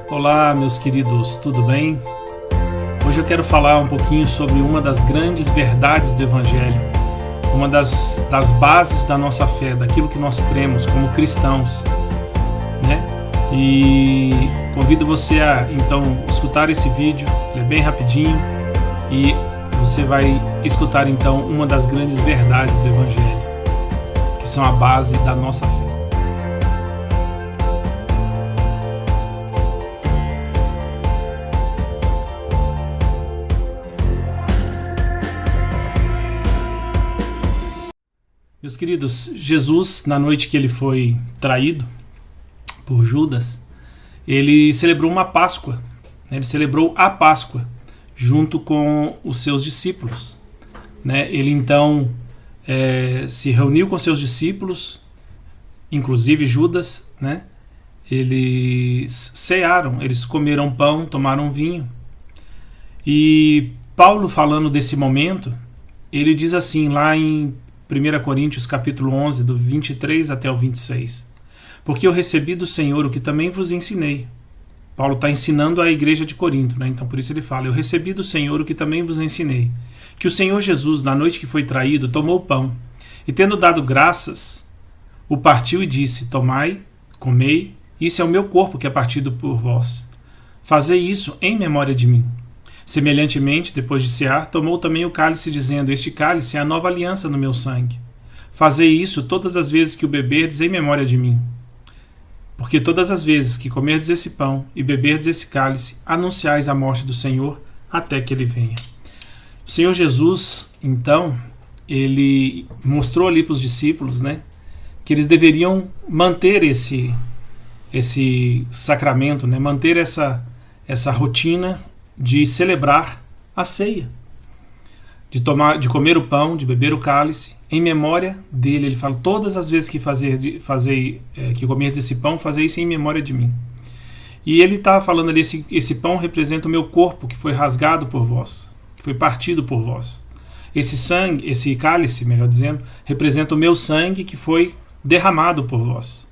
Olá, meus queridos, tudo bem? Hoje eu quero falar um pouquinho sobre uma das grandes verdades do Evangelho, uma das bases da nossa fé, daquilo que nós cremos como cristãos, né? E convido você a, então, escutar esse vídeo, ele é bem rapidinho, e você vai escutar, então, uma das grandes verdades do Evangelho, que são a base da nossa fé. Meus queridos, Jesus, na noite que ele foi traído por Judas, ele celebrou uma Páscoa. Ele celebrou a Páscoa junto com os seus discípulos. Ele então se reuniu com seus discípulos, inclusive Judas. Eles cearam, eles comeram pão, tomaram vinho. E Paulo, falando desse momento, ele diz assim lá em 1 Coríntios capítulo 11, do 23 até o 26. Porque eu recebi do Senhor o que também vos ensinei. Paulo está ensinando a igreja de Corinto, então por isso ele fala: eu recebi do Senhor o que também vos ensinei. Que o Senhor Jesus, na noite que foi traído, tomou o pão, e tendo dado graças, o partiu e disse: tomai, comei, isso é o meu corpo que é partido por vós. Fazei isso em memória de mim. Semelhantemente, depois de cear, tomou também o cálice, dizendo: este cálice é a nova aliança no meu sangue. Fazei isso todas as vezes que o beberdes em memória de mim. Porque todas as vezes que comerdes esse pão e beberdes esse cálice, anunciais a morte do Senhor até que ele venha. O Senhor Jesus, então, ele mostrou ali para os discípulos, que eles deveriam manter esse sacramento, manter essa rotina de celebrar a ceia, de comer o pão, de beber o cálice, em memória dele. Ele fala: todas as vezes que que comerdes esse pão, fazei isso em memória de mim. E ele está falando ali: esse pão representa o meu corpo, que foi rasgado por vós, que foi partido por vós. Esse cálice, melhor dizendo, representa o meu sangue, que foi derramado por vós.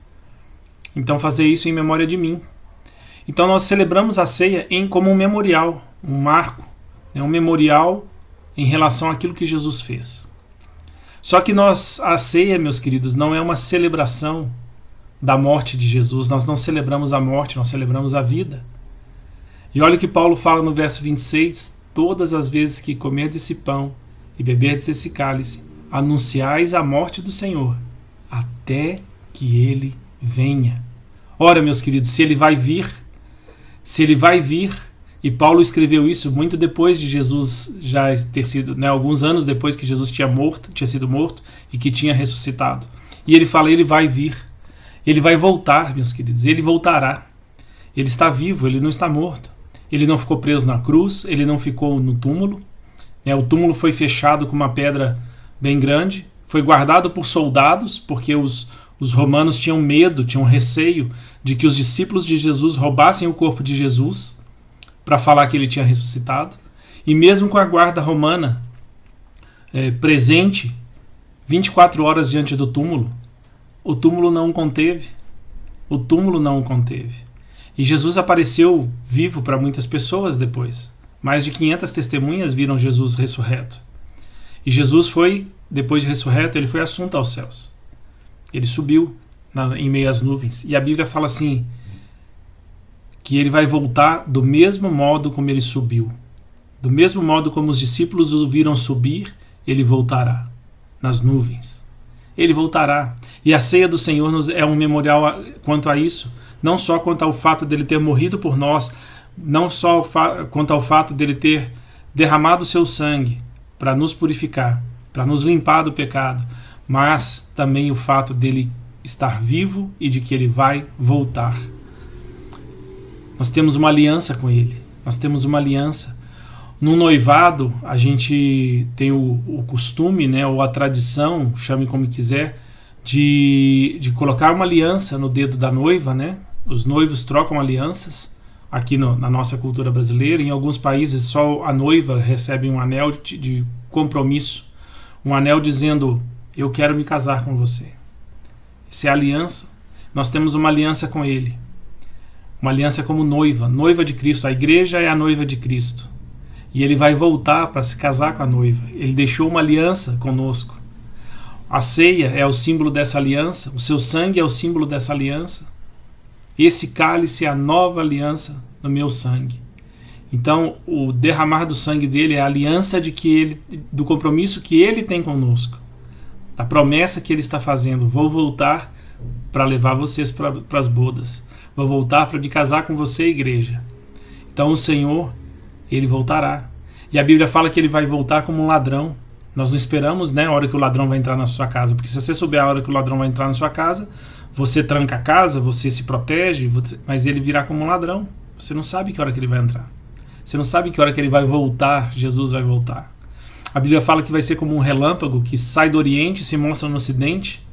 Então fazei isso em memória de mim. Então nós celebramos a ceia como um memorial, um marco, um memorial em relação àquilo que Jesus fez. Só que a ceia, meus queridos, não é uma celebração da morte de Jesus. Nós não celebramos a morte, nós celebramos a vida. E olha o que Paulo fala no verso 26: todas as vezes que comerdes esse pão e beberdes esse cálice, anunciais a morte do Senhor, até que ele venha. Ora, meus queridos, se ele vai vir, e Paulo escreveu isso muito depois de Jesus já ter sido, alguns anos depois que Jesus tinha sido morto e que tinha ressuscitado. E ele fala: ele vai vir, ele vai voltar, meus queridos, ele voltará. Ele está vivo, ele não está morto. Ele não ficou preso na cruz, ele não ficou no túmulo. O túmulo foi fechado com uma pedra bem grande, foi guardado por soldados, porque os romanos tinham medo, tinham receio de que os discípulos de Jesus roubassem o corpo de Jesus para falar que ele tinha ressuscitado. E mesmo com a guarda romana presente 24 horas diante do túmulo, o túmulo não o conteve. O túmulo não o conteve. E Jesus apareceu vivo para muitas pessoas depois. Mais de 500 testemunhas viram Jesus ressurreto. E Jesus foi, depois de ressurreto, ele foi assunto aos céus. Ele subiu em meio às nuvens. E a Bíblia fala assim, que ele vai voltar do mesmo modo como ele subiu. Do mesmo modo como os discípulos o viram subir, ele voltará nas nuvens. Ele voltará. E a ceia do Senhor é um memorial quanto a isso. Não só quanto ao fato dele ter morrido por nós, não só quanto ao fato dele ter derramado o seu sangue para nos purificar, para nos limpar do pecado, mas também o fato dele estar vivo e de que ele vai voltar. Nós temos uma aliança com ele. Nós temos uma aliança. No noivado, a gente tem o costume, ou a tradição, chame como quiser, de colocar uma aliança no dedo da noiva. Os noivos trocam alianças aqui na nossa cultura brasileira. Em alguns países, só a noiva recebe um anel de compromisso, um anel dizendo: eu quero me casar com você. Isso é aliança. Nós temos uma aliança com ele. Uma aliança como noiva, noiva de Cristo. A igreja é a noiva de Cristo. E ele vai voltar para se casar com a noiva. Ele deixou uma aliança conosco. A ceia é o símbolo dessa aliança. O seu sangue é o símbolo dessa aliança. Esse cálice é a nova aliança no meu sangue. Então, o derramar do sangue dele é a aliança do compromisso que ele tem conosco. Da promessa que ele está fazendo. Vou voltar para levar vocês para as bodas. Vou voltar para me casar com você, igreja. Então o Senhor, ele voltará. E a Bíblia fala que ele vai voltar como um ladrão. Nós não esperamos, né, a hora que o ladrão vai entrar na sua casa. Porque se você souber a hora que o ladrão vai entrar na sua casa, você tranca a casa, você se protege, mas ele virá como um ladrão. Você não sabe que hora que ele vai entrar. Você não sabe que hora que ele vai voltar, Jesus vai voltar. A Bíblia fala que vai ser como um relâmpago que sai do Oriente e se mostra no Ocidente,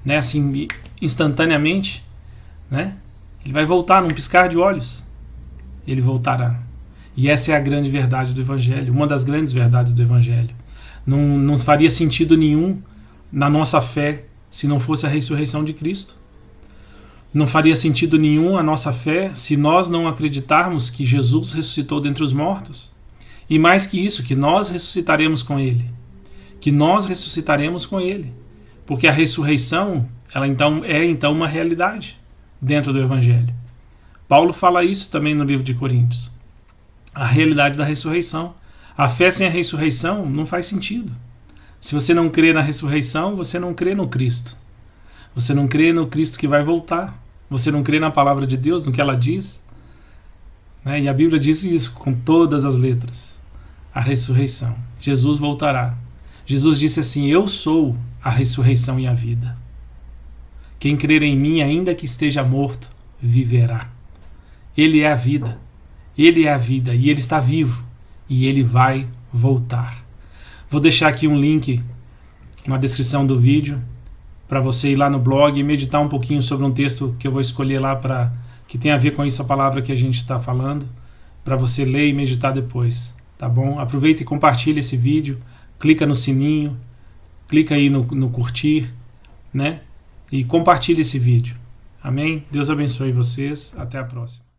né, assim, instantaneamente, né? Ele vai voltar num piscar de olhos. Ele voltará. E essa é a grande verdade do Evangelho, uma das grandes verdades do Evangelho. Não faria sentido nenhum na nossa fé se não fosse a ressurreição de Cristo. Não faria sentido nenhum a nossa fé se nós não acreditarmos que Jesus ressuscitou dentre os mortos. E mais que isso, que nós ressuscitaremos com Ele. Que nós ressuscitaremos com Ele. Porque a ressurreição, ela então uma realidade dentro do Evangelho. Paulo fala isso também no livro de Coríntios. A realidade da ressurreição. A fé sem a ressurreição não faz sentido. Se você não crê na ressurreição, você não crê no Cristo. Você não crê no Cristo que vai voltar. Você não crê na palavra de Deus, no que ela diz. Né? E a Bíblia diz isso com todas as letras. A ressurreição. Jesus voltará. Jesus disse assim: eu sou a ressurreição e a vida. Quem crer em mim, ainda que esteja morto, viverá. Ele é a vida. Ele é a vida e ele está vivo. E ele vai voltar. Vou deixar aqui um link na descrição do vídeo para você ir lá no blog e meditar um pouquinho sobre um texto que eu vou escolher lá que tem a ver com isso, a palavra que a gente está falando, para você ler e meditar depois, tá bom? Aproveita e compartilha esse vídeo, clica no sininho, clica aí no curtir, né? E compartilhe esse vídeo. Amém? Deus abençoe vocês. Até a próxima.